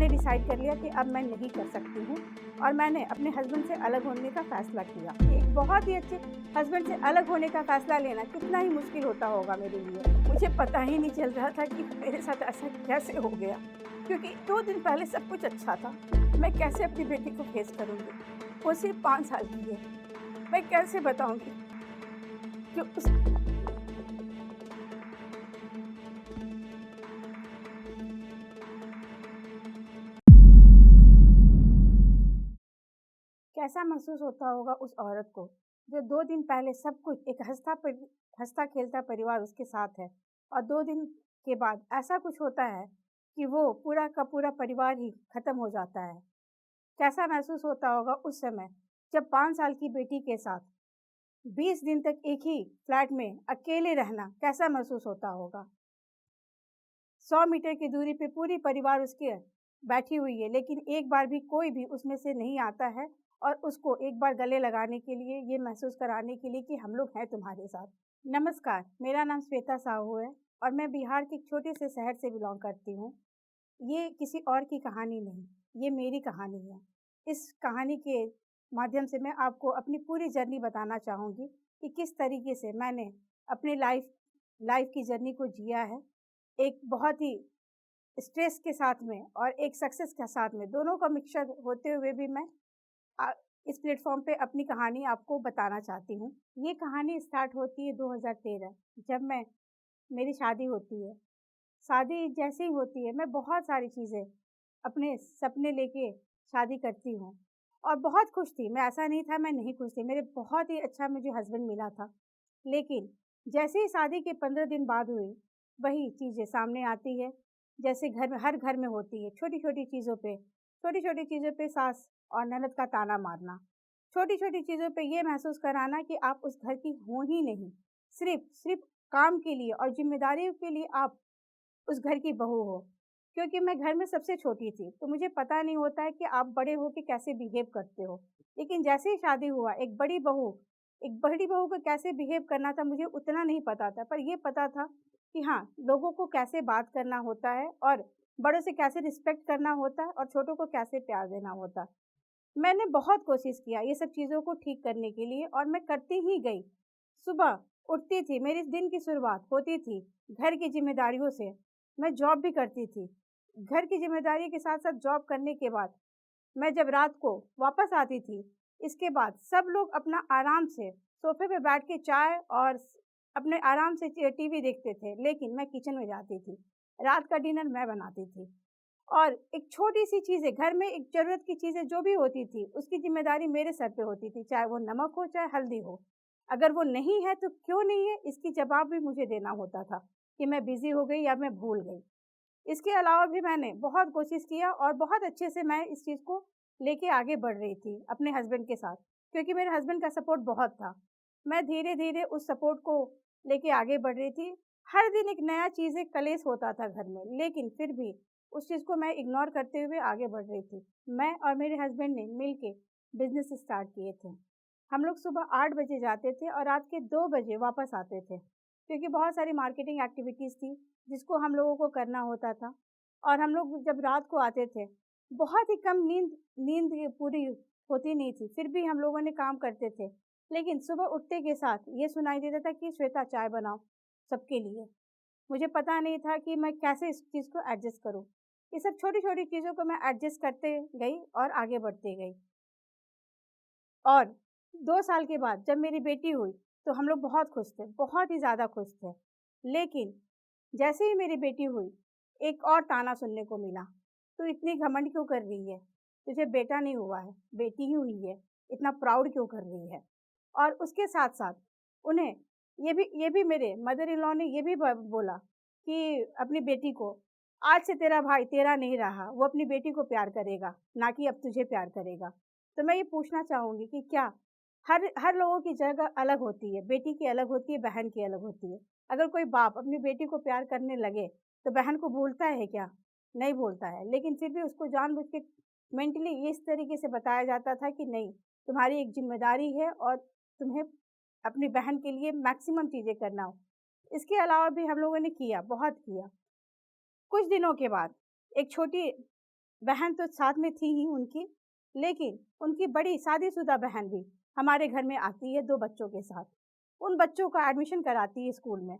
मैंने डिसाइड कर लिया कि अब मैं नहीं कर सकती हूँ और मैंने अपने हस्बैंड से अलग होने का फ़ैसला किया। एक बहुत ही अच्छे हस्बैंड से अलग होने का फ़ैसला लेना कितना ही मुश्किल होता होगा मेरे लिए। मुझे पता ही नहीं चल रहा था कि मेरे साथ ऐसा कैसे हो गया, क्योंकि 2 दिन पहले सब कुछ अच्छा था। मैं कैसे अपनी बेटी को फेस करूँगी? वो सिर्फ़ 5 साल की है। मैं कैसे बताऊँगी कि उस कैसा महसूस होता होगा उस औरत को, जो 2 दिन पहले सब कुछ एक हँसता-खेलता परिवार उसके साथ है और 2 दिन के बाद ऐसा कुछ होता है कि वो पूरा का पूरा परिवार ही खत्म हो जाता है। कैसा महसूस होता होगा उस समय, जब 5 साल की बेटी के साथ 20 दिन तक एक ही फ्लैट में अकेले रहना कैसा महसूस होता होगा। 100 मीटर की दूरी पे पूरी परिवार उसके बैठी हुई है, लेकिन एक बार भी कोई भी उसमें से नहीं आता है और उसको एक बार गले लगाने के लिए, ये महसूस कराने के लिए कि हम लोग हैं तुम्हारे साथ। नमस्कार, मेरा नाम श्वेता साहू है और मैं बिहार के एक छोटे से शहर से बिलॉन्ग करती हूँ। ये किसी और की कहानी नहीं, ये मेरी कहानी है। इस कहानी के माध्यम से मैं आपको अपनी पूरी जर्नी बताना चाहूँगी कि किस तरीके से मैंने अपने लाइफ़ की जर्नी को जिया है। एक बहुत ही स्ट्रेस के साथ में और एक सक्सेस के साथ में, दोनों का मिक्सचर होते हुए भी मैं अ, इस प्लेटफ़ॉर्म पे अपनी कहानी आपको बताना चाहती हूँ। ये कहानी स्टार्ट होती है 2013, जब मेरी शादी होती है। शादी जैसे ही होती है, मैं बहुत सारी चीज़ें अपने सपने लेके शादी करती हूँ और बहुत खुश थी। मैं ऐसा नहीं था मैं नहीं खुश थी, मेरे बहुत ही अच्छा मुझे हस्बैंड मिला था। लेकिन जैसे ही शादी के 15 दिन बाद हुई, वही चीज़ें सामने आती है, जैसे घर में हर घर में होती है। छोटी-छोटी चीज़ों पे सास और ननद का ताना मारना। छोटी-छोटी चीज़ों पे ये महसूस कराना कि आप उस घर की हो ही नहीं। सिर्फ़ काम के लिए और ज़िम्मेदारियों के लिए आप उस घर की बहू हो। क्योंकि मैं घर में सबसे छोटी थी, तो मुझे पता नहीं होता है कि आप बड़े हो के कैसे बिहेव करते हो। लेकिन जैसे ही शादी हुआ, एक बड़ी बहू को कैसे बिहेव करना था मुझे उतना नहीं पता था, पर ये पता था कि हाँ, लोगों को कैसे बात करना होता है और बड़ों से कैसे रिस्पेक्ट करना होता है और छोटों को कैसे प्यार देना होता है। मैंने बहुत कोशिश किया ये सब चीज़ों को ठीक करने के लिए और मैं करती ही गई। सुबह उठती थी, मेरे दिन की शुरुआत होती थी घर की ज़िम्मेदारियों से। मैं जॉब भी करती थी। घर की ज़िम्मेदारी के साथ-साथ जॉब करने के बाद मैं जब रात को वापस आती थी, इसके बाद सब लोग अपना आराम से सोफ़े पे बैठ के चाय और अपने आराम से टीवी देखते थे, लेकिन मैं किचन में जाती थी। रात का डिनर मैं बनाती थी और एक छोटी-सी चीज़ें घर में एक ज़रूरत की चीज़ें जो भी होती थी, उसकी ज़िम्मेदारी मेरे सर पे होती थी, चाहे वो नमक हो, चाहे हल्दी हो। अगर वो नहीं है तो क्यों नहीं है, इसकी जवाब भी मुझे देना होता था कि मैं बिज़ी हो गई या मैं भूल गई। इसके अलावा भी मैंने बहुत कोशिश किया और बहुत अच्छे से मैं इस चीज़ को लेके आगे बढ़ रही थी अपने हस्बैंड के साथ, क्योंकि मेरे हस्बैंड का सपोर्ट बहुत था। मैं धीरे-धीरे उस सपोर्ट को लेके आगे बढ़ रही थी। हर दिन एक नया चीज़ें कलेश होता था घर में, लेकिन फिर भी उस चीज़ को मैं इग्नोर करते हुए आगे बढ़ रही थी। मैं और मेरे हस्बैंड ने मिल के बिज़नेस स्टार्ट किए थे। हम लोग सुबह 8 बजे जाते थे और रात के 2 बजे वापस आते थे, क्योंकि बहुत सारी मार्केटिंग एक्टिविटीज़ थी जिसको हम लोगों को करना होता था और हम लोग जब रात को आते थे, बहुत ही कम नींद ये पूरी होती नहीं थी, फिर भी हम लोगों ने काम करते थे। लेकिन सुबह उठते के साथ ये सुनाई देता था कि श्वेता चाय बनाओ सबके लिए। मुझे पता नहीं था कि मैं कैसे इस चीज़ को एडजस्ट करूँ। ये सब छोटी-छोटी चीज़ों को मैं एडजस्ट करते गई और आगे बढ़ती गई। और 2 साल के बाद जब मेरी बेटी हुई, तो हम लोग बहुत खुश थे, बहुत ही ज़्यादा खुश थे। लेकिन जैसे ही मेरी बेटी हुई, एक और ताना सुनने को मिला, "तू इतनी घमंड क्यों कर रही है? तुझे बेटा नहीं हुआ है, बेटी ही हुई है, इतना प्राउड क्यों कर रही है?" और उसके साथ-साथ उन्हें ये भी मेरे मदर इन लॉ ने ये भी ब बोला कि अपनी बेटी को, "आज से तेरा भाई तेरा नहीं रहा, वो अपनी बेटी को प्यार करेगा, ना कि अब तुझे प्यार करेगा।" तो मैं ये पूछना चाहूँगी कि क्या हर हर लोगों की जगह अलग होती है, बेटी की अलग होती है, बहन की अलग होती है। अगर कोई बाप अपनी बेटी को प्यार करने लगे, तो बहन को भूलता है क्या? नहीं भूलता है, लेकिन फिर भी उसको जानबूझ के मेंटली इस तरीके से बताया जाता था कि नहीं, तुम्हारी एक ज़िम्मेदारी है और तुम्हें अपनी बहन के लिए मैक्सिमम चीज़ें करना हो। इसके अलावा भी हम लोगों ने किया, बहुत किया। कुछ दिनों के बाद एक छोटी बहन तो साथ में थी ही उनकी, लेकिन उनकी बड़ी शादीशुदा बहन भी हमारे घर में आती है 2 बच्चों के साथ। उन बच्चों का एडमिशन कराती है स्कूल में।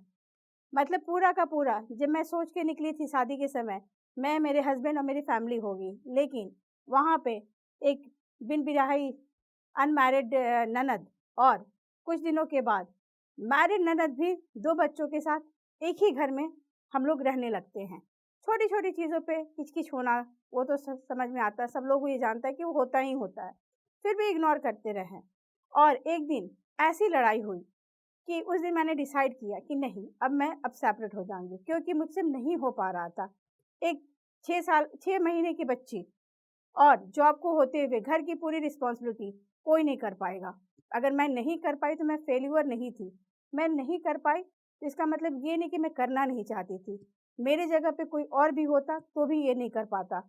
मतलब पूरा का पूरा जब मैं सोच के निकली थी शादी के समय, मैं, मेरे हस्बैंड और मेरी फैमिली होगी, लेकिन वहाँ पे एक बिन ब्याही अनमैरिड ननद और कुछ दिनों के बाद मैरिड ननद भी 2 बच्चों के साथ एक ही घर में हम लोग रहने लगते हैं। छोटी-छोटी चीज़ों पे किच-किच होना, वो तो सब समझ में आता है, सब लोग को ये जानता है कि वो होता ही होता है। फिर भी इग्नोर करते रहे और एक दिन ऐसी लड़ाई हुई कि उस दिन मैंने डिसाइड किया कि नहीं, अब सेपरेट हो जाऊँगी, क्योंकि मुझसे नहीं हो पा रहा था। एक 6 महीने की बच्ची और जॉब को होते हुए घर की पूरी रिस्पॉन्सिबिलिटी कोई नहीं कर पाएगा। अगर मैं नहीं कर पाई तो मैं फेल्यूर नहीं थी। मैं नहीं कर पाई तो इसका मतलब ये नहीं कि मैं करना नहीं चाहती थी। मेरी जगह पे कोई और भी होता तो भी ये नहीं कर पाता।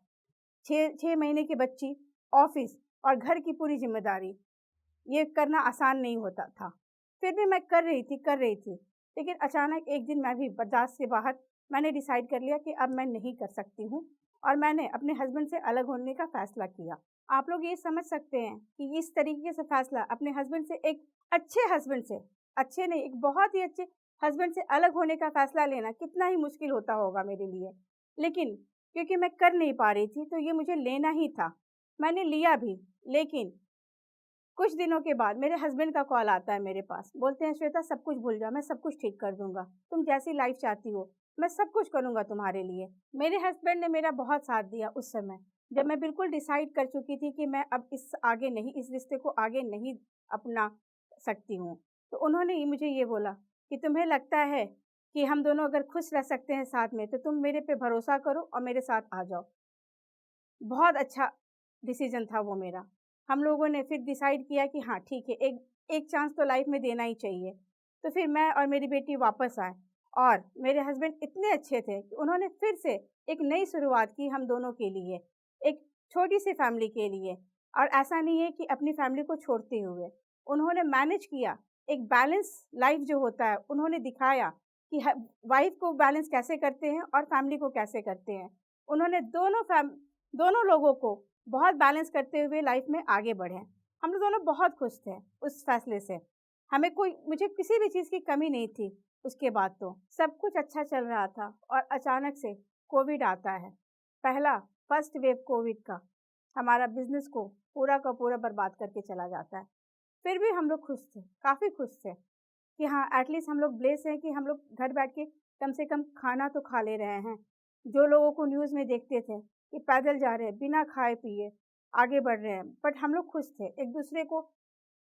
6 महीने की बच्ची, ऑफ़िस और घर की पूरी ज़िम्मेदारी, ये करना आसान नहीं होता था। फिर भी मैं कर रही थी। लेकिन अचानक एक दिन मैं भी बर्दाश्त से बाहर मैंने डिसाइड कर लिया कि अब मैं नहीं कर सकती हूँ और मैंने अपने हस्बैंड से अलग होने का फ़ैसला किया। आप लोग ये समझ सकते हैं कि इस तरीके से फ़ैसला अपने हस्बैंड से, एक अच्छे हस्बैंड से, अच्छे नहीं, एक बहुत ही अच्छे हस्बैंड से अलग होने का फ़ैसला लेना कितना ही मुश्किल होता होगा मेरे लिए। लेकिन क्योंकि मैं कर नहीं पा रही थी तो ये मुझे लेना ही था। मैंने लिया भी, लेकिन कुछ दिनों के बाद मेरे हस्बैंड का कॉल आता है मेरे पास। बोलते हैं, "श्वेता, सब कुछ भूल जाओ, मैं सब कुछ ठीक कर दूँगा। तुम जैसी लाइफ़ चाहती हो, मैं सब कुछ करूँगा तुम्हारे लिए।" मेरे हस्बैंड ने मेरा बहुत साथ दिया उस समय, जब मैं बिल्कुल डिसाइड कर चुकी थी कि मैं अब इस रिश्ते को आगे नहीं अपना सकती हूँ। तो उन्होंने ही मुझे ये बोला कि तुम्हें लगता है कि हम दोनों अगर खुश रह सकते हैं साथ में, तो तुम मेरे पे भरोसा करो और मेरे साथ आ जाओ। बहुत अच्छा डिसीज़न था वो मेरा। हम लोगों ने फिर डिसाइड किया कि हाँ, ठीक है, एक एक चांस तो लाइफ़ में देना ही चाहिए। तो फिर मैं और मेरी बेटी वापस आए और मेरे हस्बैंड इतने अच्छे थे कि उन्होंने फिर से एक नई शुरुआत की हम दोनों के लिए, एक छोटी-सी फैमिली के लिए। और ऐसा नहीं है कि अपनी फैमिली को छोड़ते हुए। उन्होंने मैनेज किया, एक बैलेंस लाइफ़ जो होता है, उन्होंने दिखाया कि वाइफ़ को बैलेंस कैसे करते हैं और फैमिली को कैसे करते हैं। उन्होंने दोनों लोगों को बहुत बैलेंस करते हुए लाइफ में आगे बढ़े। हम लोग दोनों बहुत खुश थे उस फैसले से। मुझे किसी भी चीज़ की कमी नहीं थी उसके बाद तो। सब कुछ अच्छा चल रहा था और अचानक से कोविड आता है। पहला फर्स्ट वेव कोविड का हमारा बिज़नेस को पूरा का पूरा बर्बाद करके चला जाता है। फिर भी हम लोग खुश थे, काफ़ी खुश थे कि हाँ, एटलीस्ट हम लोग ब्लेस हैं कि हम लोग घर बैठ के कम से कम खाना तो खा ले रहे हैं। जो लोगों को न्यूज़ में देखते थे कि पैदल जा रहे हैं, बिना खाए-पिए आगे बढ़ रहे हैं, बट हम लोग खुश थे। एक-दूसरे को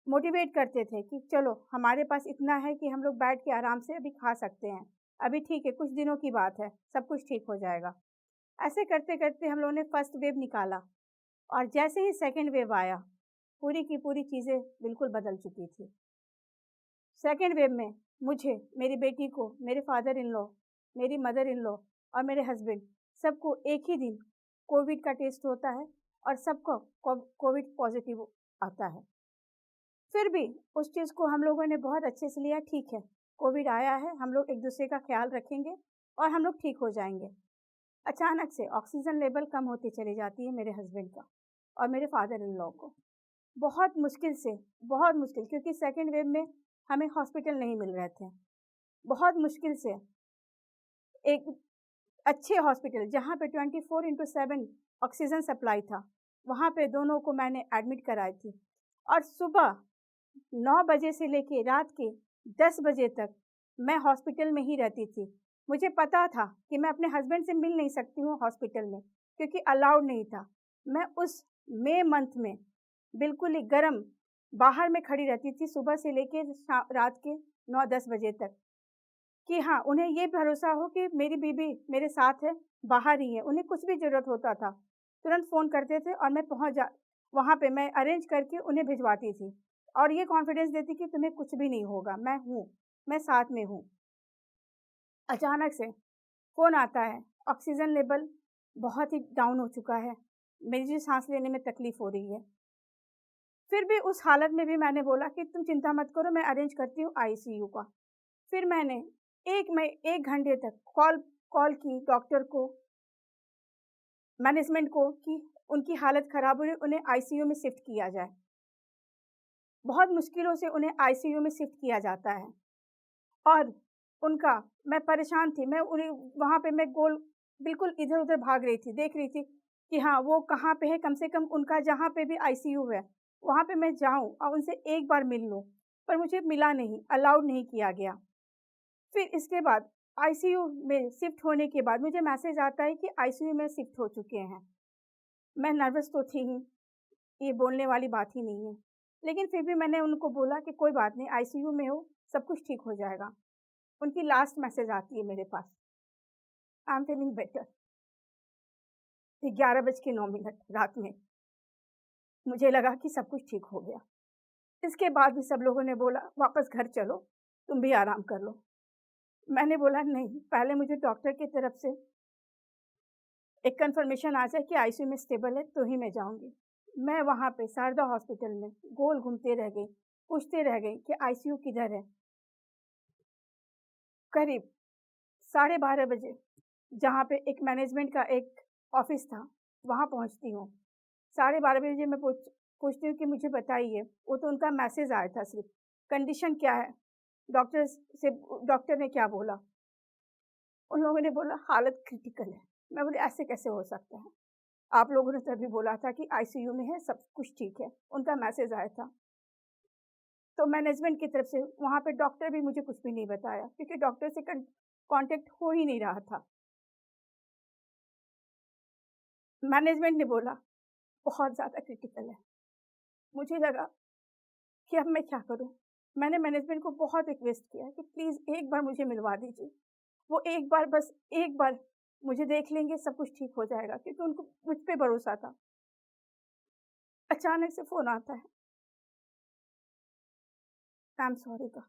मोटिवेट करते थे कि चलो, हमारे पास इतना है कि हम लोग बैठ के आराम से अभी खा सकते हैं। अभी ठीक है, कुछ दिनों की बात है, सब कुछ ठीक हो जाएगा। ऐसे करते-करते हम लोगों ने फर्स्ट वेव निकाला और जैसे ही सेकंड वेव आया, पूरी की पूरी चीज़ें बिल्कुल बदल चुकी थी। सेकंड वेव में मुझे, मेरी बेटी को, मेरे फादर इन लॉ, मेरी मदर इन लॉ और मेरे हस्बैंड सबको एक ही दिन कोविड का टेस्ट होता है और सबको कोविड पॉजिटिव आता है। फिर भी उस चीज़ को हम लोगों ने बहुत अच्छे से लिया, ठीक है, कोविड आया है, हम लोग एक-दूसरे का ख़्याल रखेंगे और हम लोग ठीक हो जाएँगे। अचानक से ऑक्सीजन लेवल कम होती चली जाती है मेरे हस्बैंड का और मेरे फादर इन लॉ को। बहुत मुश्किल से, बहुत मुश्किल, क्योंकि सेकंड वेव में हमें हॉस्पिटल नहीं मिल रहे थे। बहुत मुश्किल से एक अच्छे हॉस्पिटल जहाँ पे 24/7 ऑक्सीजन सप्लाई था, वहाँ पे दोनों को मैंने एडमिट कराई थी और सुबह 9 बजे से लेके रात के 10 बजे तक मैं हॉस्पिटल में ही रहती थी। मुझे पता था कि मैं अपने हस्बैंड से मिल नहीं सकती हूँ हॉस्पिटल में, क्योंकि अलाउड नहीं था। मैं उस मई मंथ में बिल्कुल ही गरम बाहर में खड़ी रहती थी सुबह से लेके रात के 9-10 बजे तक कि हाँ, उन्हें ये भरोसा हो कि मेरी बीवी मेरे साथ है, बाहर ही है। उन्हें कुछ भी ज़रूरत होता था, तुरंत फ़ोन करते थे और मैं वहाँ पे मैं अरेंज करके उन्हें भिजवाती थी और ये कॉन्फिडेंस देती कि तुम्हें कुछ भी नहीं होगा, मैं हूँ, मैं साथ में हूँ। अचानक से फ़ोन आता है, ऑक्सीजन लेवल बहुत ही डाउन हो चुका है, मुझे साँस लेने में तकलीफ़ हो रही है। फिर भी उस हालत में भी मैंने बोला कि तुम चिंता मत करो, मैं अरेंज करती हूँ आईसीयू का। फिर मैंने 1 घंटे तक कॉल कॉल की डॉक्टर को, मैनेजमेंट को कि उनकी हालत ख़राब हो रही है, उन्हें आईसीयू में शिफ्ट किया जाए। बहुत मुश्किलों से उन्हें आईसीयू में शिफ्ट किया जाता है और उनका मैं परेशान थी। मैं उन्हें वहाँ पे मैं बिल्कुल इधर-उधर भाग रही थी, देख रही थी कि हाँ, वो कहाँ पे है, कम से कम उनका जहाँ पे भी आईसीयू है, वहाँ पे मैं जाऊँ और उनसे एक बार मिल लूँ, पर मुझे मिला नहीं, अलाउड नहीं किया गया। फिर इसके बाद आईसीयू में शिफ्ट होने के बाद मुझे मैसेज आता है कि आईसीयू में शिफ्ट हो चुके हैं। मैं नर्वस तो थी ही, ये बोलने वाली बात ही नहीं है। लेकिन फिर भी मैंने उनको बोला कि कोई बात नहीं, आईसीयू में हो, सब कुछ ठीक हो जाएगा। उनकी लास्ट मैसेज आती है मेरे पास, आई एम फीलिंग बेटर। 11:09 रात में मुझे लगा कि सब कुछ ठीक हो गया। इसके बाद भी सब लोगों ने बोला वापस घर चलो, तुम भी आराम कर लो। मैंने बोला नहीं, पहले मुझे डॉक्टर की तरफ से एक कन्फर्मेशन आ जाए कि आईसीयू में स्टेबल है तो ही मैं जाऊँगी। मैं वहाँ पे शारदा हॉस्पिटल में गोल घूमते रह गई, पूछते रह गई कि आईसीयू किधर है? करीब 12:30 बजे जहाँ पे एक मैनेजमेंट का एक ऑफ़िस था, वहाँ पहुँचती हूँ। 12:30 बजे मैं पूछती हूँ कि मुझे बताइए, वो तो उनका मैसेज आया था सिर्फ़, कंडीशन क्या है? डॉक्टर ने क्या बोला? उन लोगों ने बोला हालत क्रिटिकल है। मैं बोली ऐसे कैसे हो सकता है? आप लोगों ने तभी बोला था कि आईसीयू में है, सब कुछ ठीक है, उनका मैसेज आया था। तो मैनेजमेंट की तरफ से वहाँ पे डॉक्टर भी मुझे कुछ भी नहीं बताया क्योंकि डॉक्टर से कॉन्टैक्ट हो ही नहीं रहा था। मैनेजमेंट ने बोला बहुत ज़्यादा क्रिटिकल है। मुझे लगा कि अब मैं क्या करूँ? मैंने मैनेजमेंट को बहुत रिक्वेस्ट किया कि प्लीज़ एक बार मुझे मिलवा दीजिए। वो एक बार बस एक बार मुझे देख लेंगे, सब कुछ ठीक हो जाएगा क्योंकि उनको मुझ पे भरोसा था। अचानक से फ़ोन आता है, आई एम सॉरी का।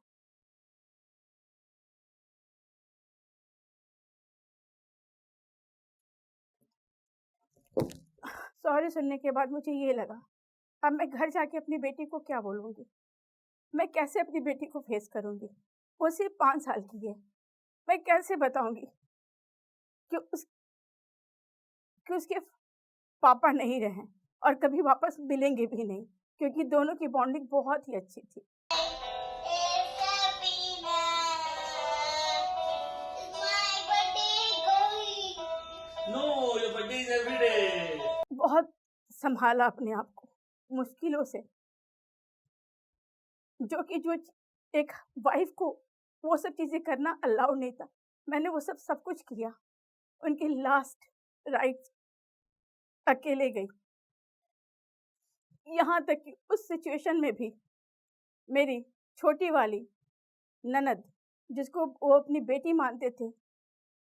सॉरी सुनने के बाद मुझे ये लगा, अब मैं घर जाके अपनी बेटी को क्या बोलूँगी? मैं कैसे अपनी बेटी को फेस करूँगी? वो सिर्फ़ 5 साल की है। मैं कैसे बताऊँगी कि उसके पापा नहीं रहे और कभी वापस मिलेंगे भी नहीं क्योंकि दोनों की बॉन्डिंग बहुत ही अच्छी थी। No, your birthday is every day. बहुत सँभाला अपने आप को, मुश्किलों से, जो एक वाइफ़ को वो सब चीज़ें करना अलाउ नहीं था। मैंने वो सब कुछ किया। उनकी लास्ट राइट्स अकेले गई। यहाँ तक कि उस सिचुएशन में भी मेरी छोटी वाली ननद, जिसको वो अपनी बेटी मानते थे,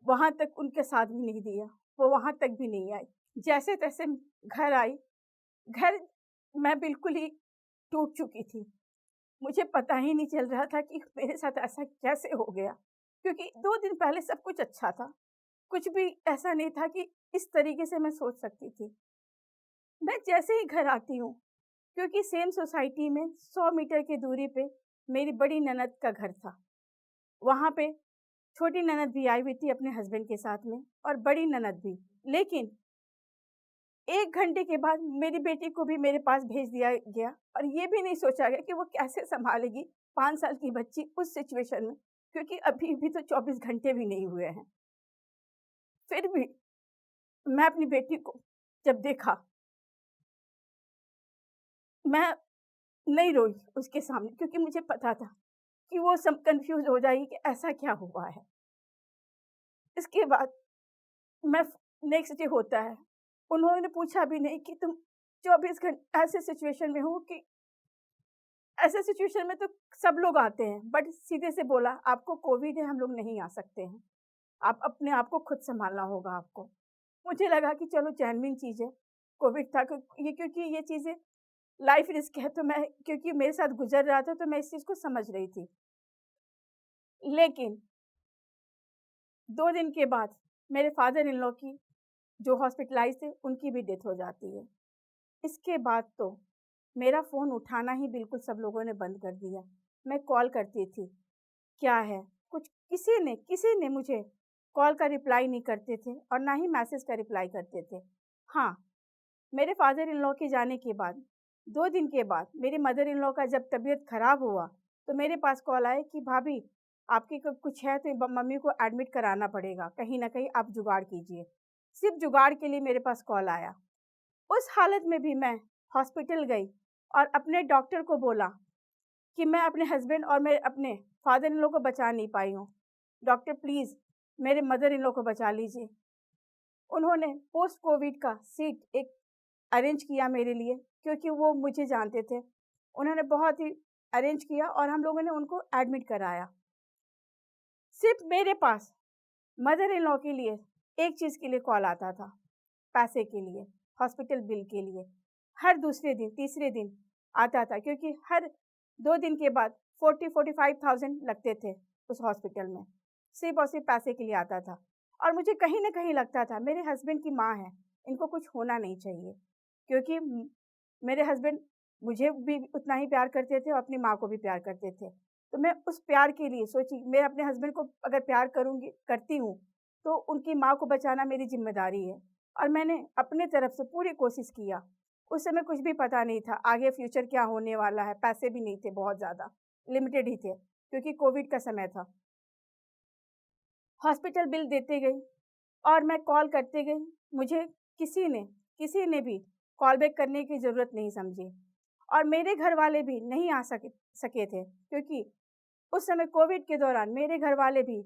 वहाँ तक उनके साथ भी नहीं दिया। वो वहाँ तक भी नहीं आई। जैसे-तैसे घर आई। घर मैं बिल्कुल ही टूट चुकी थी। मुझे पता ही नहीं चल रहा था कि मेरे साथ ऐसा कैसे हो गया? क्योंकि 2 दिन पहले सब कुछ अच्छा था। कुछ भी ऐसा नहीं था कि इस तरीके से मैं सोच सकती थी। मैं जैसे ही घर आती हूँ, क्योंकि सेम सोसाइटी में 100 मीटर की दूरी पे मेरी बड़ी ननद का घर था। वहाँ पे छोटी ननद भी आई हुई थी अपने हस्बैंड के साथ में और बड़ी ननद भी। लेकिन 1 घंटे के बाद मेरी बेटी को भी मेरे पास भेज दिया गया और ये भी नहीं सोचा गया कि वो कैसे सँभालेगी 5 साल की बच्ची उस सिचुएशन में, क्योंकि अभी भी तो 24 घंटे भी नहीं हुए हैं। फिर भी मैं अपनी बेटी को जब देखा, मैं नहीं रोई उसके सामने क्योंकि मुझे पता था कि वो सब कन्फ्यूज़ हो जाएगी कि ऐसा क्या हुआ है। इसके बाद मैं नेक्स्ट डे होता है, उन्होंने पूछा भी नहीं कि तुम 24 घंटे ऐसे सिचुएशन में हो कि ऐसे सिचुएशन में तो सब लोग आते हैं, बट सीधे से बोला आपको कोविड है, हम लोग नहीं आ सकते हैं। आप अपने आप को खुद सँभालना होगा आपको। मुझे लगा कि चलो जेन्युइन चीज़ है, कोविड था क्योंकि ये चीज़ें लाइफ रिस्क है तो मैं क्योंकि मेरे साथ गुज़र रहा था तो मैं इस चीज़ को समझ रही थी। लेकिन 2 दिन के बाद मेरे फादर इन लॉ की जो हॉस्पिटलाइज़ थे, उनकी भी डेथ हो जाती है। इसके बाद तो मेरा फ़ोन उठाना ही बिल्कुल सब लोगों ने बंद कर दिया। मैं कॉल करती थी, क्या है? कुछ किसी ने मुझे कॉल का रिप्लाई नहीं करते थे और ना ही मैसेज का रिप्लाई करते थे। हाँ, मेरे फादर इन लॉ के जाने के बाद 2 दिन के बाद मेरी मदर इन लॉ का जब तबीयत खराब हुआ, तो मेरे पास कॉल आया कि भाभी आपकी कुछ है तो मम्मी को एडमिट कराना पड़ेगा, कहीं ना कहीं आप जुगाड़ कीजिए। सिर्फ जुगाड़ के लिए मेरे पास कॉल आया। उस हालत में भी मैं हॉस्पिटल गई और अपने डॉक्टर को बोला कि मैं अपने हस्बैंड और मैं अपने फादर इन लॉ को बचा नहीं पाई हूँ, डॉक्टर प्लीज़ मेरे मदर इन लॉ को बचा लीजिए। उन्होंने पोस्ट कोविड का सीट एक अरेंज किया मेरे लिए, क्योंकि वो मुझे जानते थे। उन्होंने बहुत ही अरेंज किया और हम लोगों ने उनको एडमिट कराया। सिर्फ मेरे पास मदर इन लॉ के लिए एक चीज़ के लिए कॉल आता था, पैसे के लिए, हॉस्पिटल बिल के लिए। हर दूसरे दिन तीसरे दिन आता था, क्योंकि हर 2 दिन के बाद 40-45,000 लगते थे उस हॉस्पिटल में। सिर्फ और सिर्फ पैसे के लिए आता था। और मुझे कहीं ना कहीं लगता था मेरे हस्बैंड की माँ है, इनको कुछ होना नहीं चाहिए, क्योंकि मेरे हस्बैंड मुझे भी उतना ही प्यार करते थे और अपनी माँ को भी प्यार करते थे। तो मैं उस प्यार के लिए सोची, मैं अपने हस्बैंड को अगर प्यार करती हूँ तो उनकी माँ को बचाना मेरी जिम्मेदारी है। और मैंने अपने तरफ से पूरी कोशिश किया। उस समय कुछ भी पता नहीं था आगे फ्यूचर क्या होने वाला है, पैसे भी नहीं थे, बहुत ज़्यादा लिमिटेड ही थे, क्योंकि कोविड का समय था। हॉस्पिटल बिल देते गई और मैं कॉल करते गई। मुझे किसी ने भी कॉल बैक करने की ज़रूरत नहीं समझी, और मेरे घर वाले भी नहीं आ सके थे, क्योंकि उस समय कोविड के दौरान मेरे घर वाले भी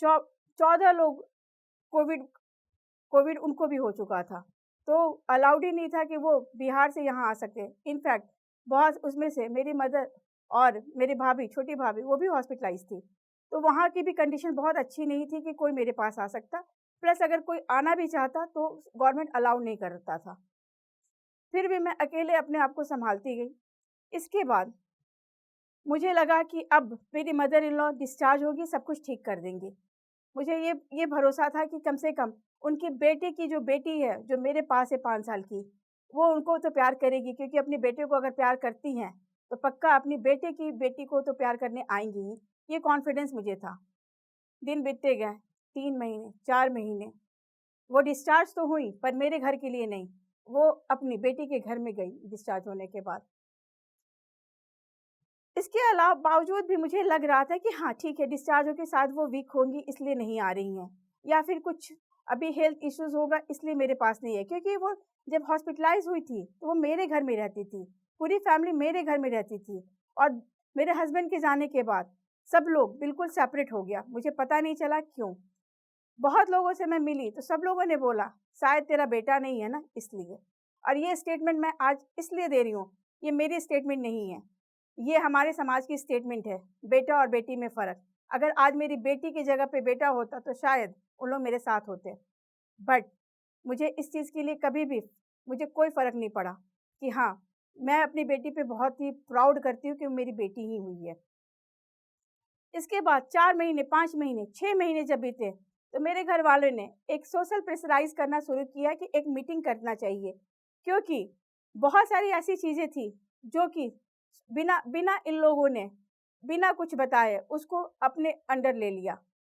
14 लोग कोविड कोविड उनको भी हो चुका था, तो अलाउड ही नहीं था कि वो बिहार से यहाँ आ सकते। इनफैक्ट बहुत उसमें से मेरी मदर और मेरी भाभी, छोटी भाभी, वो भी हॉस्पिटलाइज थी। तो वहाँ की भी कंडीशन बहुत अच्छी नहीं थी कि कोई मेरे पास आ सकता। प्लस अगर कोई आना भी चाहता तो गवर्नमेंट अलाउ नहीं करता था। फिर भी मैं अकेले अपने आप को संभालती गई। इसके बाद मुझे लगा कि अब मेरी मदर इन लॉ डिस्चार्ज होगी, सब कुछ ठीक कर देंगी। मुझे ये भरोसा था कि कम से कम उनकी बेटे की जो बेटी है, जो मेरे पास है 5 साल की, वो उनको तो प्यार करेगी, क्योंकि अपने बेटे को अगर प्यार करती हैं, तो पक्का अपनी बेटे की बेटी को तो प्यार करने आएँगी ही। ये कॉन्फिडेंस मुझे था। दिन बीतते गए, 3 महीने, 4 महीने, वो डिस्चार्ज तो हुई, पर मेरे घर के लिए नहीं, वो अपनी बेटी के घर में गई डिस्चार्ज होने के बाद। इसके अलावा बावजूद भी मुझे लग रहा था कि हाँ ठीक है, डिस्चार्ज होके शायद वो वीक होंगी इसलिए नहीं आ रही हैं, या फिर कुछ अभी हेल्थ इश्यूज़ होगा इसलिए मेरे पास नहीं है, क्योंकि वो जब हॉस्पिटलाइज़ हुई थी तो वो मेरे घर में रहती थी, पूरी फैमिली मेरे घर में रहती थी। और मेरे हस्बैंड के जाने के बाद सब लोग बिल्कुल सेपरेट हो गया, मुझे पता नहीं चला क्यों। बहुत लोगों से मैं मिली तो सब लोगों ने बोला शायद तेरा बेटा नहीं है ना इसलिए। और ये स्टेटमेंट मैं आज इसलिए दे रही हूँ, ये मेरी स्टेटमेंट नहीं है, ये हमारे समाज की स्टेटमेंट है, बेटा और बेटी में फ़र्क। अगर आज मेरी बेटी की जगह पे बेटा होता तो शायद उन लोग मेरे साथ होते। बट मुझे इस चीज़ के लिए कभी भी मुझे कोई फ़र्क नहीं पड़ा कि हाँ, मैं अपनी बेटी पे बहुत ही प्राउड करती हूँ कि वो मेरी बेटी ही हुई है। इसके बाद 4 महीने, 5 महीने, 6 महीने जब बीते, तो मेरे घर वालों ने एक सोशल प्रेशराइज़ करना शुरू किया कि एक मीटिंग करना चाहिए, क्योंकि बहुत सारी ऐसी चीज़ें थी जो कि बिना बिना इन लोगों ने बिना कुछ बताए उसको अपने अंडर ले लिया।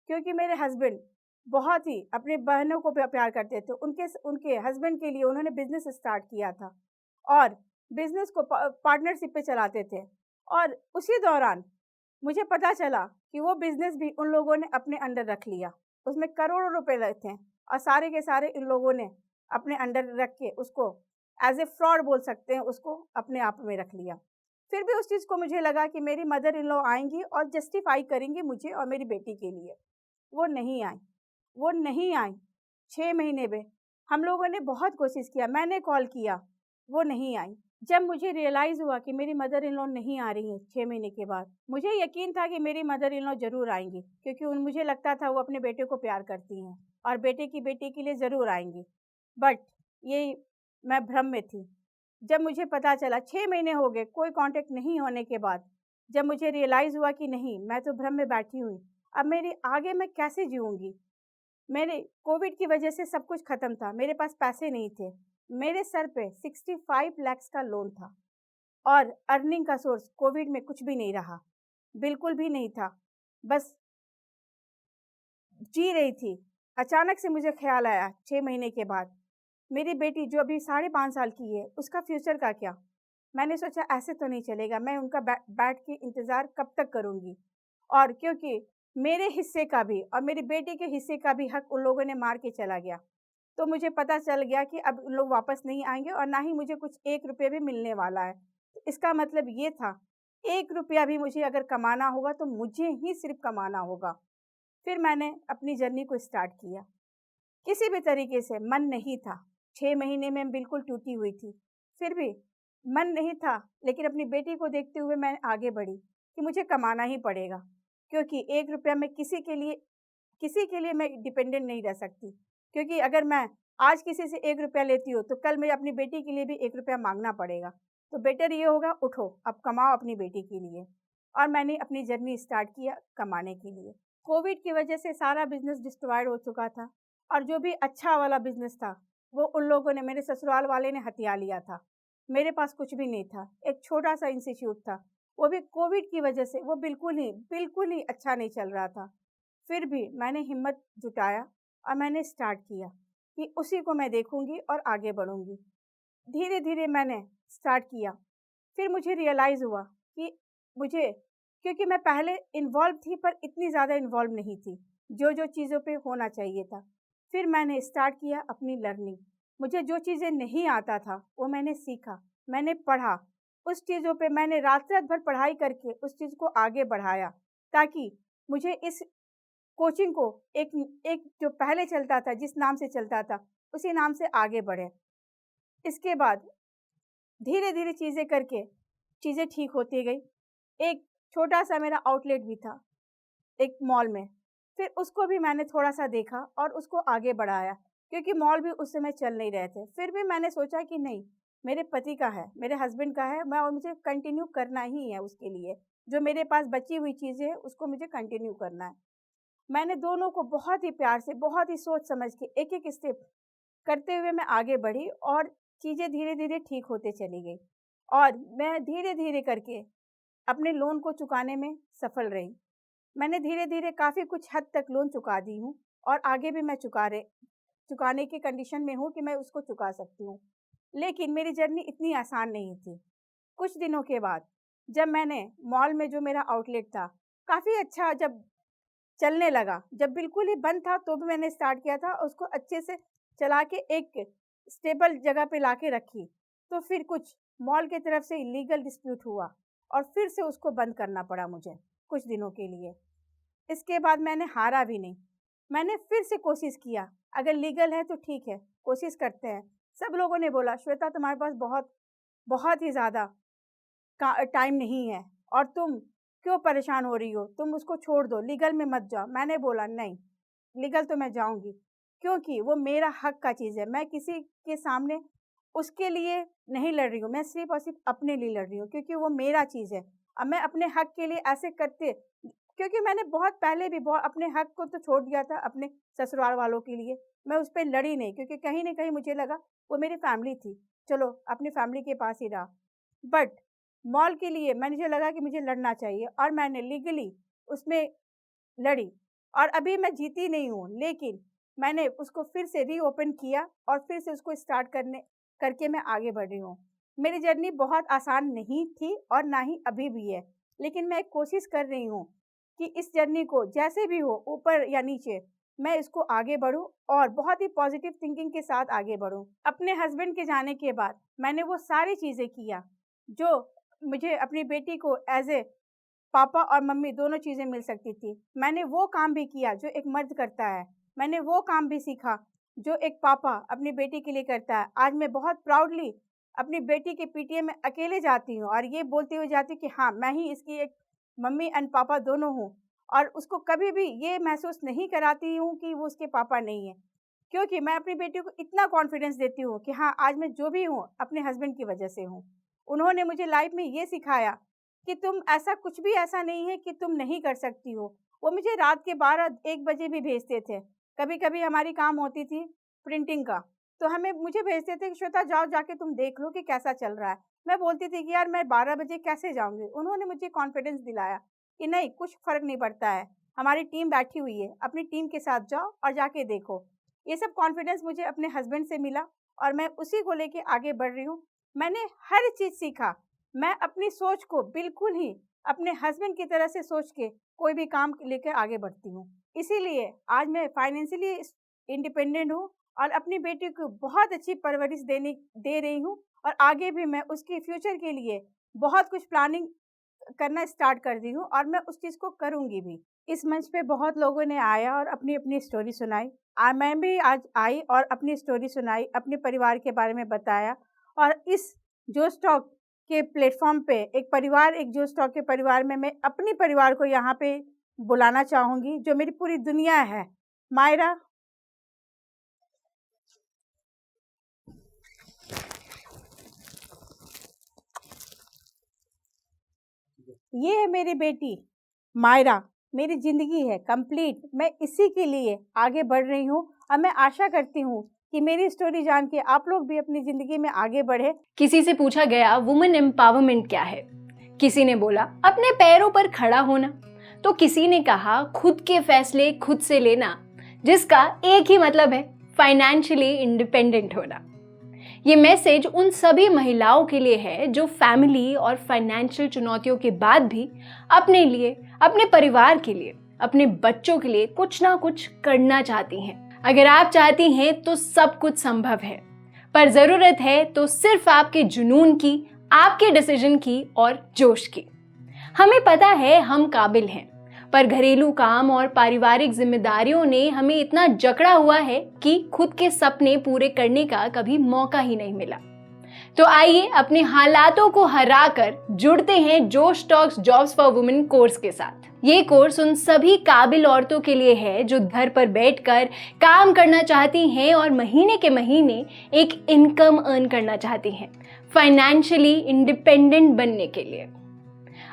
क्योंकि मेरे हस्बैंड बहुत ही अपने बहनों को प्यार करते थे। उनके हस्बैंड के लिए उन्होंने बिज़नेस स्टार्ट किया था और बिज़नेस को पार्टनरशिप पे चलाते थे। और उसी दौरान मुझे पता चला कि वो बिज़नेस भी उन लोगों ने अपने अंडर रख लिया। उसमें करोड़ों रुपए लगे थे और सारे के सारे इन लोगों ने अपने अंडर रख के उसको एज़ ए फ्रॉड बोल सकते हैं, उसको अपने आप में रख लिया। फिर भी उस चीज़ को मुझे लगा कि मेरी मदर इन लॉ आएँगी और जस्टिफ़ाई करेंगी मुझे और मेरी बेटी के लिए। वो नहीं आई, वो नहीं आई। 6 महीने में हम लोगों ने बहुत कोशिश किया, मैंने कॉल किया, वो नहीं आई। जब मुझे रियलाइज़ हुआ कि मेरी मदर इन लॉ नहीं आ रही हैं 6 महीने के बाद, मुझे यकीन था कि मेरी मदर इन लॉ ज़रूर आएँगी, क्योंकि मुझे लगता था वो अपने बेटे को प्यार करती हैं और बेटे की बेटी के लिए ज़रूर आएँगी। बट ये मैं भ्रम में थी। जब मुझे पता चला 6 महीने हो गए कोई कॉन्टैक्ट नहीं होने के बाद, जब मुझे रियलाइज़ हुआ कि नहीं, मैं तो भ्रम में बैठी हुई, अब मेरी आगे मैं कैसे जीऊँगी? मेरे कोविड की वजह से सब कुछ ख़त्म था, मेरे पास पैसे नहीं थे। मेरे सर पे 65 लैक्स का लोन था और अर्निंग का सोर्स कोविड में कुछ भी नहीं रहा, बिल्कुल भी नहीं था। बस जी रही थी। अचानक से मुझे ख़्याल आया 6 महीने के बाद, मेरी बेटी जो अभी 5.5 साल की है, उसका फ्यूचर का क्या? मैंने सोचा ऐसे तो नहीं चलेगा, मैं उनका बैठ के इंतज़ार कब तक करूँगी? और क्योंकि मेरे हिस्से का भी और मेरी बेटी के हिस्से का भी हक उन लोगों ने मार के चला गया। तो मुझे पता चल गया कि अब उन लोग वापस नहीं आएँगे और ना ही मुझे कुछ 1 रुपया भी मिलने वाला है। तो इसका मतलब ये था, 1 रुपया भी मुझे अगर कमाना होगा तो मुझे ही सिर्फ़ कमाना होगा। फिर मैंने अपनी जर्नी को स्टार्ट किया। किसी भी तरीके से मन नहीं था। 6 महीने में बिल्कुल टूटी हुई थी। फिर भी मन नहीं था, लेकिन अपनी बेटी को देखते हुए मैं आगे बढ़ी कि मुझे कमाना ही पड़ेगा, क्योंकि 1 रुपया मैं किसी के लिए मैं डिपेंडेंट नहीं रह सकती। क्योंकि अगर मैं आज किसी से 1 रुपया लेती हूँ, तो कल मुझे अपनी बेटी के लिए भी 1 रुपया माँगना पड़ेगा। तो बेटर ये होगा, उठो, अब कमाओ अपनी बेटी के लिए। और मैंने अपनी जर्नी स्टार्ट किया कमाने के लिए। कोविड की वजह से सारा बिज़नेस डिस्ट्रॉयड हो चुका था और जो भी अच्छा वाला बिज़नेस था, वो उन लोगों ने, मेरे ससुराल वाले ने हथिया लिया था। मेरे पास कुछ भी नहीं था। एक छोटा-सा इंस्टीट्यूट था, वो भी कोविड की वजह से वो बिल्कुल ही अच्छा नहीं चल रहा था। फिर भी मैंने हिम्मत जुटाया और मैंने स्टार्ट किया कि उसी को मैं देखूँगी और आगे बढ़ूँगी। धीरे-धीरे मैंने स्टार्ट किया। फिर मुझे रियलाइज़ हुआ कि मुझे, क्योंकि मैं पहले इन्वॉल्व थी पर इतनी ज़्यादा इन्वॉल्व नहीं थी, जो-जो चीज़ों पे होना चाहिए था। फिर मैंने स्टार्ट किया अपनी लर्निंग। मुझे जो चीज़ें नहीं आता था, वो मैंने सीखा, मैंने पढ़ा। उस चीज़ों पे मैंने रात-रात भर पढ़ाई करके उस चीज़ को आगे बढ़ाया, ताकि मुझे इस कोचिंग को एक एक जो पहले चलता था, जिस नाम से चलता था, उसी नाम से आगे बढ़े। इसके बाद धीरे-धीरे चीज़ें करके चीज़ें ठीक होती गई। एक छोटा-सा मेरा आउटलेट भी था, एक मॉल में। फिर उसको भी मैंने थोड़ा-सा देखा और उसको आगे बढ़ाया, क्योंकि मॉल भी उस समय चल नहीं रहे थे। फिर भी मैंने सोचा कि नहीं, मेरे पति का है, मेरे हस्बैंड का है, मैं और मुझे कंटिन्यू करना ही है उसके लिए। जो मेरे पास बची हुई चीज़ें हैं, उसको मुझे कंटिन्यू करना है। मैंने दोनों को बहुत ही प्यार से, बहुत ही सोच समझ के एक-एक स्टेप करते हुए मैं आगे बढ़ी और चीज़ें धीरे-धीरे ठीक होते चली गई और मैं धीरे-धीरे करके अपने लोन को चुकाने में सफल रही। मैंने धीरे-धीरे काफ़ी कुछ हद तक लोन चुका दी हूँ और आगे भी मैं चुकाने की कंडीशन में हूँ कि मैं उसको चुका सकती हूँ। लेकिन मेरी जर्नी इतनी आसान नहीं थी। कुछ दिनों के बाद जब मैंने मॉल में जो मेरा आउटलेट था, काफ़ी अच्छा जब चलने लगा, जब बिल्कुल ही बंद था तो भी मैंने स्टार्ट किया था, उसको अच्छे से चला के एक स्टेबल जगह पे लाके रखी। तो फिर कुछ मॉल की तरफ से इल्लीगल डिस्प्यूट हुआ और फिर से उसको बंद करना पड़ा मुझे कुछ दिनों के लिए। इसके बाद मैंने हारा भी नहीं। मैंने फिर से कोशिश किया, अगर लीगल है तो ठीक है, कोशिश करते हैं। सब लोगों ने बोला, श्वेता तुम्हारे पास बहुत बहुत ही ज़्यादा का टाइम नहीं है और तुम क्यों परेशान हो रही हो? तुम उसको छोड़ दो, लीगल में मत जाओ। मैंने बोला नहीं, लीगल तो मैं जाऊँगी, क्योंकि वो मेरा हक का चीज़ है। मैं किसी के सामने उसके लिए नहीं लड़ रही हूँ, मैं सिर्फ़ और सिर्फ़ अपने लिए लड़ रही हूँ, क्योंकि वो मेरा चीज़ है। अब मैं अपने हक के लिए ऐसे करते, क्योंकि मैंने बहुत पहले भी बहुत अपने हक को तो छोड़ दिया था अपने ससुराल वालों के लिए। मैं उस पे लड़ी नहीं, क्योंकि कहीं न कहीं मुझे लगा वो मेरी फैमिली थी। चलो अपनी फैमिली के पास ही रहा। बट मॉल के लिए मुझे लगा कि मुझे लड़ना चाहिए और मैंने लीगली उसमें लड़ी और अभी मैं जीती नहीं हूँ, लेकिन मैंने उसको फिर से रीओपन किया और फिर से उसको स्टार्ट करके मैं आगे बढ़ रही हूँ। मेरी जर्नी बहुत आसान नहीं थी और ना ही अभी भी है, लेकिन मैं कोशिश कर रही हूँ कि इस जर्नी को जैसे भी हो, ऊपर या नीचे, मैं इसको आगे बढ़ूँ और बहुत ही पॉजिटिव थिंकिंग के साथ आगे बढ़ूँ। अपने हस्बैंड के जाने के बाद मैंने वो सारी चीज़ें किया, जो मुझे अपनी बेटी को एज़ ए पापा और मम्मी दोनों चीज़ें मिल सकती थी। मैंने वो काम भी किया जो एक मर्द करता है। मैंने वो काम भी सीखा जो एक पापा अपनी बेटी के लिए करता है। आज मैं बहुत प्राउडली अपनी बेटी के पीटीए में अकेले जाती हूँ और ये बोलते हुए जाती हूँ कि हाँ, मैं ही इसकी एक मम्मी एंड पापा दोनों हूँ और उसको कभी भी ये महसूस नहीं कराती हूँ कि वो उसके पापा नहीं है। क्योंकि मैं अपनी बेटी को इतना कॉन्फिडेंस देती हूँ कि हाँ, आज मैं जो भी हूँ, अपने हस्बैंड की वजह से हूँ। उन्होंने मुझे लाइफ़ में ये सिखाया कि तुम ऐसा कुछ भी ऐसा नहीं है कि तुम नहीं कर सकती हो। वो मुझे रात के 12-1 बजे भी भेजते थे। कभी-कभी हमारी काम होती थी प्रिंटिंग का, तो मुझे भेजते थे कि श्वेता जाओ जाके तुम देख लो कि कैसा चल रहा है। मैं बोलती थी कि यार मैं 12 बजे कैसे जाऊँगी? उन्होंने मुझे कॉन्फिडेंस दिलाया कि नहीं, कुछ फ़र्क नहीं पड़ता है, हमारी टीम बैठी हुई है, अपनी टीम के साथ जाओ और जाके देखो। ये सब कॉन्फिडेंस मुझे अपने हस्बैंड से मिला और मैं उसी को लेके आगे बढ़ रही हूँ। मैंने हर चीज़ सीखा। मैं अपनी सोच को बिल्कुल ही अपने हस्बैंड की तरह से सोच के कोई भी काम लेकर आगे बढ़ती हूँ। इसीलिए आज मैं फाइनेंशियली इंडिपेंडेंट हूँ और अपनी बेटी को बहुत अच्छी परवरिश दे रही हूँ और आगे भी मैं उसके फ्यूचर के लिए बहुत कुछ प्लानिंग करना स्टार्ट कर दी हूँ और मैं उस चीज़ को करूँगी भी। इस मंच पे बहुत लोगों ने आया और अपनी अपनी स्टोरी सुनाई। मैं भी आज आई और अपनी स्टोरी सुनाई, अपने परिवार के बारे में बताया और इस जोश टॉक के प्लेटफॉर्म पे एक जोश टॉक के परिवार में मैं अपने परिवार को यहाँ पे बुलाना चाहूँगी, जो मेरी पूरी दुनिया है। मायरा, ये है मेरी बेटी मायरा, मेरी ज़िंदगी है कंप्लीट। मैं इसी के लिए आगे बढ़ रही हूँ और मैं आशा करती हूँ कि मेरी स्टोरी जान के आप लोग भी अपनी ज़िंदगी में आगे बढ़े। किसी से पूछा गया वुमेन एम्पावरमेंट क्या है। किसी ने बोला अपने पैरों पर खड़ा होना, तो किसी ने कहा खुद के फैसले खुद से लेना, जिसका एक ही मतलब है फाइनेंशियली इंडिपेंडेंट होना। ये मैसेज उन सभी महिलाओं के लिए है जो फैमिली और फाइनेंशियल चुनौतियों के बाद भी अपने लिए, अपने परिवार के लिए, अपने बच्चों के लिए कुछ ना कुछ करना चाहती हैं। अगर आप चाहती हैं तो सब कुछ संभव है, पर जरूरत है तो सिर्फ आपके जुनून की, आपके डिसीजन की और जोश की। हमें पता है हम काबिल हैं, पर घरेलू काम और पारिवारिक जिम्मेदारियों ने हमें इतना जकड़ा हुआ है कि खुद के सपने पूरे करने का कभी मौका ही नहीं मिला। तो आइए अपने हालातों को हराकर जुड़ते हैं जोश talks jobs for women course के साथ। ये कोर्स उन सभी काबिल औरतों के लिए है जो घर पर बैठकर काम करना चाहती हैं और महीने के महीने एक इनकम अर्न करना चाहती हैं, फाइनेंशियली इंडिपेंडेंट बनने के लिए।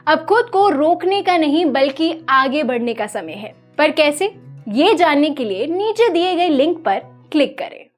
अब खुद को रोकने का नहीं बल्कि आगे बढ़ने का समय है। पर कैसे, ये जानने के लिए नीचे दिए गए लिंक पर क्लिक करें।